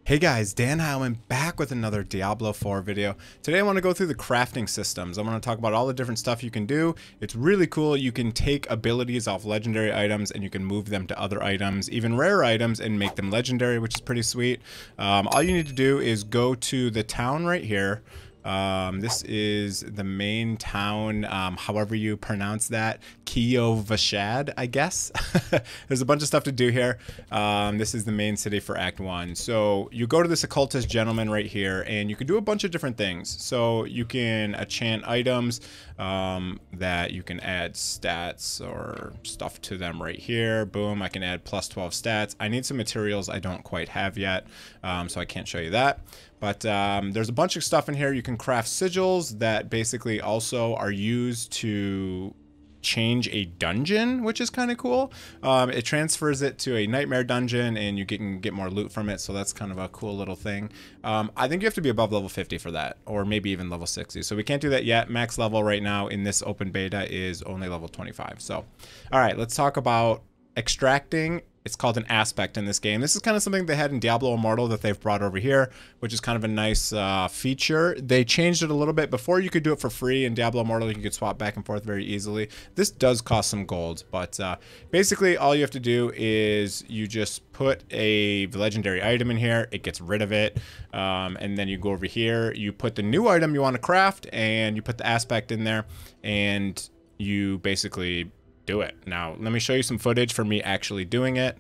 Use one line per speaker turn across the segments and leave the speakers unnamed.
Hey guys, Dan Heilman back with another Diablo 4 video. Today I want to go through the crafting systems. I want to talk about all the different stuff you can do. It's really cool. You can take abilities off legendary items and you can move them to other items, even rare items, and make them legendary, which is pretty sweet. All you need to do is go to the town right here. This is the main town, however you pronounce that, Vashad, I guess. There's a bunch of stuff to do here. This is the main city for Act 1. So you go to this occultist gentleman right here, and you can do a bunch of different things. So you can enchant items, that you can add stats or stuff to them right here. Boom, I can add plus 12 stats. I need some materials I don't quite have yet, so I can't show you that. But there's a bunch of stuff in here. You can craft sigils that basically also are used to change a dungeon, which is kind of cool. It transfers it to a nightmare dungeon and you can get more loot from it, so that's kind of a cool little thing. I think you have to be above level 50 for that, or maybe even level 60, so we can't do that yet. Max level right now in this open beta is only level 25. So all right, let's talk about extracting. It's called an aspect in this game. This is kind of something they had in Diablo Immortal that they've brought over here, which is kind of a nice feature. They changed it a little bit. Before you could do it for free in Diablo Immortal, you could swap back and forth very easily. This does cost some gold, but basically all you have to do is you just put a legendary item in here. It gets rid of it, and then you go over here, you put the new item you want to craft, and you put the aspect in there, and you basically do it. Now let me show you some footage for me actually doing it.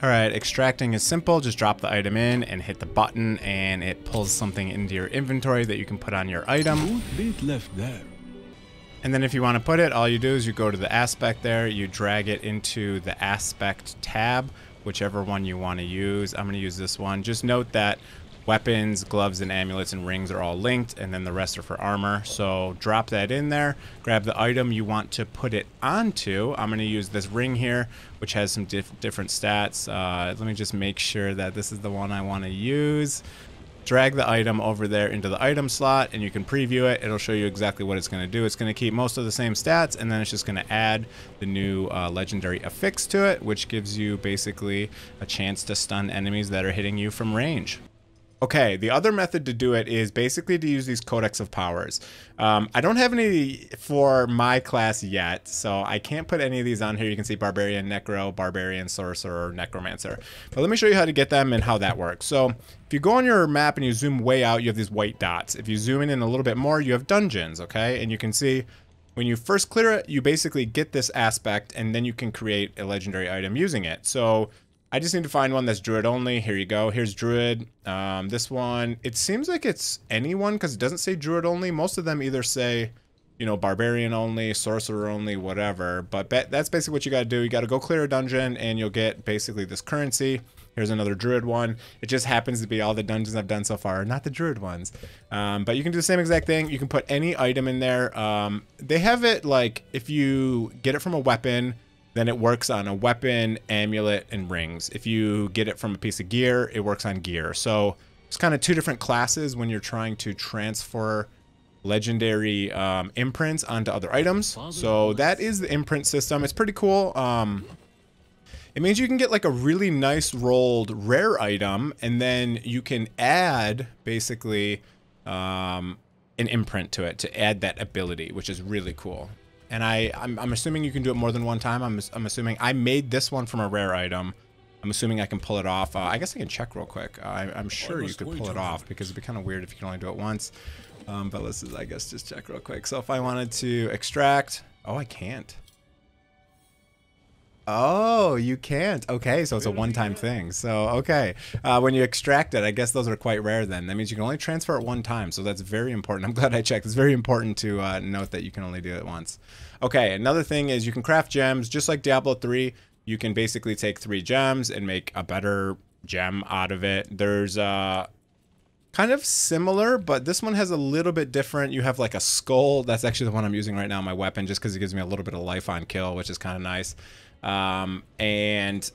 All right, extracting is simple. Just drop the item in and hit the button and it pulls something into your inventory that you can put on your item.
Bit left there.
And then if you want to put it, all you do is you go to the aspect there, you drag it into the aspect tab, whichever one you want to use. I'm going to use this one. Just note that weapons, gloves, and amulets and rings are all linked, and then the rest are for armor. So drop that in there, grab the item you want to put it onto. I'm going to use this ring here, which has some different stats. Let me just make sure that this is the one I want to use. Drag the item over there into the item slot, and you can preview it. It'll show you exactly what it's going to do. It's going to keep most of the same stats, and then it's just going to add the new legendary affix to it, which gives you basically a chance to stun enemies that are hitting you from range. Okay, the other method to do it is basically to use these Codex of Powers. I don't have any for my class yet, so I can't put any of these on here. You can see Barbarian, Necro, Barbarian, Sorcerer, Necromancer. But let me show you how to get them and how that works. So if you go on your map and you zoom way out, you have these white dots. If you zoom in a little bit more, you have dungeons, okay? And you can see when you first clear it, you basically get this aspect, and then you can create a legendary item using it. So I just need to find one that's Druid only. Here you go. Here's Druid. This one, it seems like it's anyone because it doesn't say Druid only. Most of them either say, you know, Barbarian only, Sorcerer only, whatever. But that's basically what you got to do. You got to go clear a dungeon and you'll get basically this currency. Here's another Druid one. It just happens to be all the dungeons I've done so far, not the Druid ones. But you can do the same exact thing. You can put any item in there. They have it like if you get it from a weapon, then it works on a weapon, amulet, and rings. If you get it from a piece of gear, it works on gear. So it's kind of two different classes when you're trying to transfer legendary imprints onto other items. So that is the imprint system. It's pretty cool. It means you can get like a really nice rolled rare item, and then you can add basically an imprint to it to add that ability, which is really cool. And I'm assuming you can do it more than one time. I'm assuming I made this one from a rare item. I'm assuming I can pull it off. I guess I can check real quick. I'm sure you could pull it off because it'd be kind of weird if you can only do it once. But let's just, I guess, just check real quick. So if I wanted to extract, oh, I can't. Oh, you can't. Okay, so it's a one-time thing. So, okay. When you extract it, I guess those are quite rare then. That means you can only transfer it one time, so that's very important. I'm glad I checked. It's very important to note that you can only do it once. Okay, another thing is you can craft gems. Just like Diablo 3, you can basically take 3 gems and make a better gem out of it. There's kind of similar, but this one has a little bit different. You have like a skull. That's actually the one I'm using right now, my weapon, just because it gives me a little bit of life on kill, which is kind of nice. And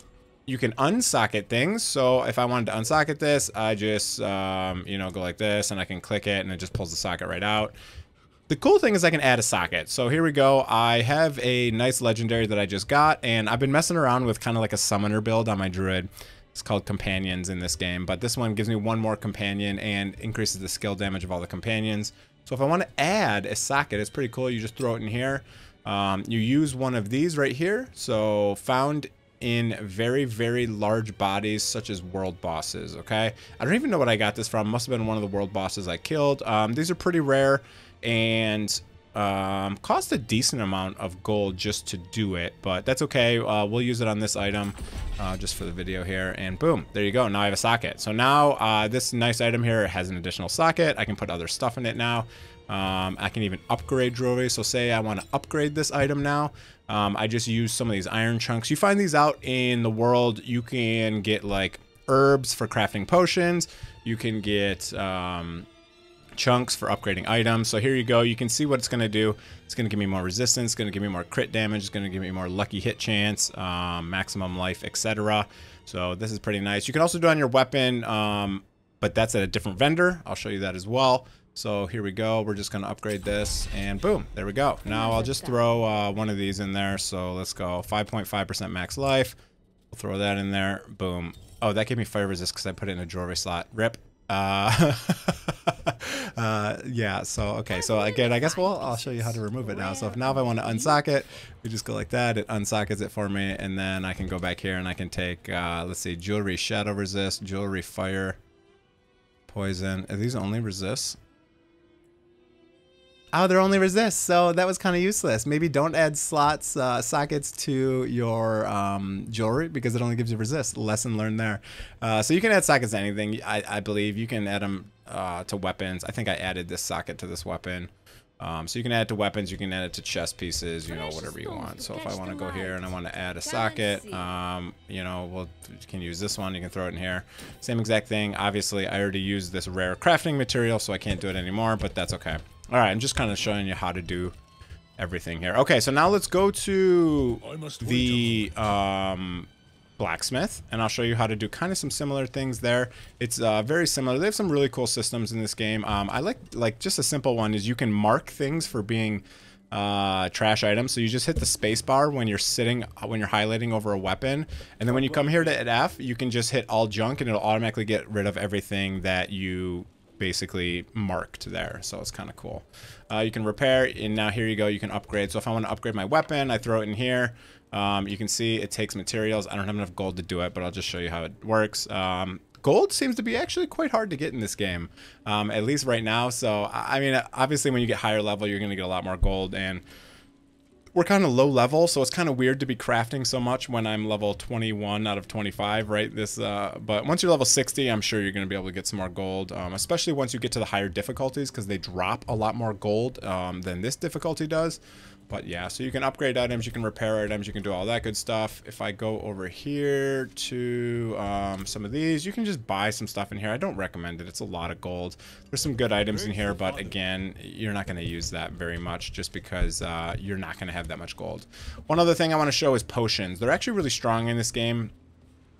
you can unsocket things. So if I wanted to unsocket this, I just, you know, go like this and I can click it and it just pulls the socket right out. The cool thing is I can add a socket. So here we go. I have a nice legendary that I just got, and I've been messing around with kind of like a summoner build on my druid. It's called companions in this game, but this one gives me one more companion and increases the skill damage of all the companions. So if I want to add a socket, it's pretty cool. You just throw it in here. You use one of these right here. So found in very, very large bodies such as world bosses. Okay, I don't even know what I got this from. Must have been one of the world bosses I killed. These are pretty rare and cost a decent amount of gold just to do it, but that's okay. We'll use it on this item just for the video here, and boom, there you go. Now I have a socket. So now this nice item here has an additional socket. I can put other stuff in it now. I can even upgrade jewelry. So say I want to upgrade this item now. I just use some of these iron chunks. You find these out in the world. You can get like herbs for crafting potions. You can get chunks for upgrading items. So here you go. You can see what it's going to do. It's going to give me more resistance, going to give me more crit damage, it's going to give me more lucky hit chance, maximum life, etc. So this is pretty nice. You can also do it on your weapon, but that's at a different vendor. I'll show you that as well. So here we go. We're just going to upgrade this and boom, there we go. Now I'll just throw one of these in there. So let's go 5.5% max life. We'll throw that in there. Boom. Oh, that gave me fire resist because I put it in a jewelry slot. Rip. Yeah, so okay, so again, I guess I'll show you how to remove it now. So if I want to unsocket, we just go like that, it unsockets it for me, and then I can go back here and I can take let's see, jewelry shadow resist, jewelry fire, poison. Are these only resists? Oh, they're only resists, so that was kind of useless. Maybe don't add slots, sockets to your jewelry because it only gives you resist. Lesson learned there. So you can add sockets to anything. I believe you can add them to weapons. I think I added this socket to this weapon. So you can add it to weapons, you can add it to chest pieces, you know, whatever you want. So if I want to go here and I want to add a socket, you know, you can use this one, you can throw it in here. Same exact thing. Obviously, I already used this rare crafting material, so I can't do it anymore, but that's okay. All right, I'm just kind of showing you how to do everything here. Okay, so now let's go to the Blacksmith, and I'll show you how to do kind of some similar things there. It's very similar. They have some really cool systems in this game. I like just a simple one is you can mark things for being trash items. So you just hit the space bar when you're highlighting over a weapon, and then when you come here to hit F, you can just hit all junk, and it'll automatically get rid of everything that you basically marked there. So it's kind of cool. You can repair, and now here you go, you can upgrade. So if I want to upgrade my weapon, I throw it in here. You can see it takes materials. I don't have enough gold to do it, but I'll just show you how it works. Gold seems to be actually quite hard to get in this game, at least right now. So I mean, obviously when you get higher level, you're going to get a lot more gold, and we're kind of low level, so it's kind of weird to be crafting so much when I'm level 21 out of 25, right? But once you're level 60, I'm sure you're going to be able to get some more gold, especially once you get to the higher difficulties, because they drop a lot more gold than this difficulty does. But yeah, so you can upgrade items, you can repair items, you can do all that good stuff. If I go over here to some of these, you can just buy some stuff in here. I don't recommend it. It's a lot of gold. There's some good items in here, but again, you're not going to use that very much just because you're not going to have that much gold. One other thing I want to show is potions. They're actually really strong in this game,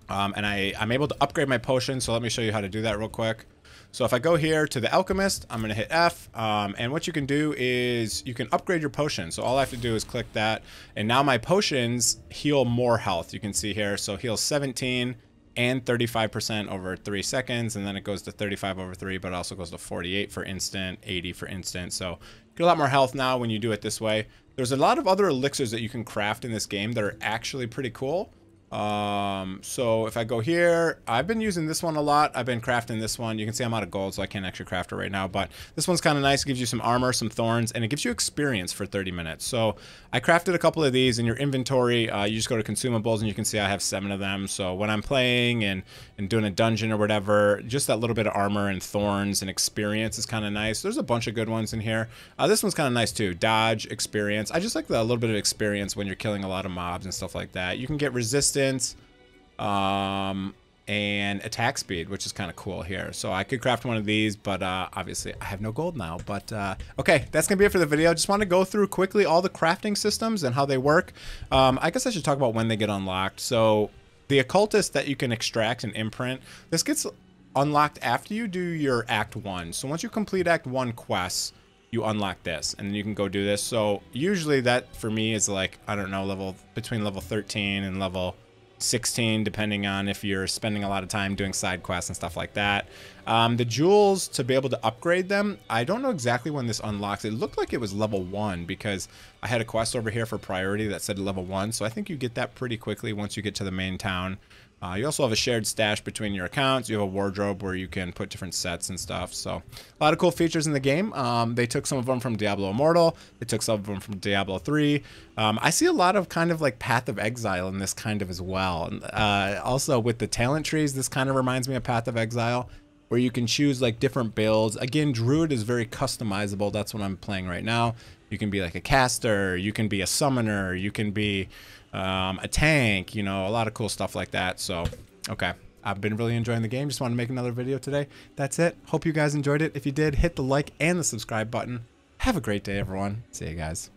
and I'm able to upgrade my potions, so let me show you how to do that real quick. So if I go here to the Alchemist, I'm going to hit F, and what you can do is you can upgrade your potion. So all I have to do is click that, and now my potions heal more health. You can see here, so heal 17 and 35% over 3 seconds, and then it goes to 35 over 3, but it also goes to 48 for instant, 80 for instant. So you get a lot more health now when you do it this way. There's a lot of other elixirs that you can craft in this game that are actually pretty cool. So if I go here, I've been using this one a lot. I've been crafting this one. You can see I'm out of gold, so I can't actually craft it right now, but this one's kind of nice. It gives you some armor, some thorns, and it gives you experience for 30 minutes. So I crafted a couple of these in your inventory. You just go to consumables, and you can see I have 7 of them. So when I'm playing and doing a dungeon or whatever, just that little bit of armor and thorns and experience is kind of nice. There's a bunch of good ones in here. This one's kind of nice too. Dodge, experience. I just like the little bit of experience when you're killing a lot of mobs and stuff like that. You can get resistance, and attack speed, which is kind of cool here. So I could craft one of these, but obviously I have no gold now. But okay, that's gonna be it for the video. Just want to go through quickly all the crafting systems and how they work. I guess I should talk about when they get unlocked. So the occultist that you can extract and imprint, this gets unlocked after you do your Act 1. So once you complete Act 1 quests, you unlock this, and then you can go do this. So usually that for me is like, I don't know, between level 13 and level 16, depending on if you're spending a lot of time doing side quests and stuff like that. The jewels, to be able to upgrade them, I don't know exactly when this unlocks. It looked like it was level 1 because I had a quest over here for priority that said level 1, so I think you get that pretty quickly once you get to the main town. You also have a shared stash between your accounts. You have a wardrobe where you can put different sets and stuff. So a lot of cool features in the game. They took some of them from Diablo Immortal. They took some of them from Diablo 3. I see a lot of kind of like Path of Exile in this kind of as well. Also with the talent trees, this kind of reminds me of Path of Exile, where you can choose like different builds. Again, Druid is very customizable. That's what I'm playing right now. You can be like a caster, you can be a summoner, you can be a tank, you know, a lot of cool stuff like that. So, okay. I've been really enjoying the game. Just want to make another video today. That's it. Hope you guys enjoyed it. If you did, hit the like and the subscribe button. Have a great day, everyone. See you guys.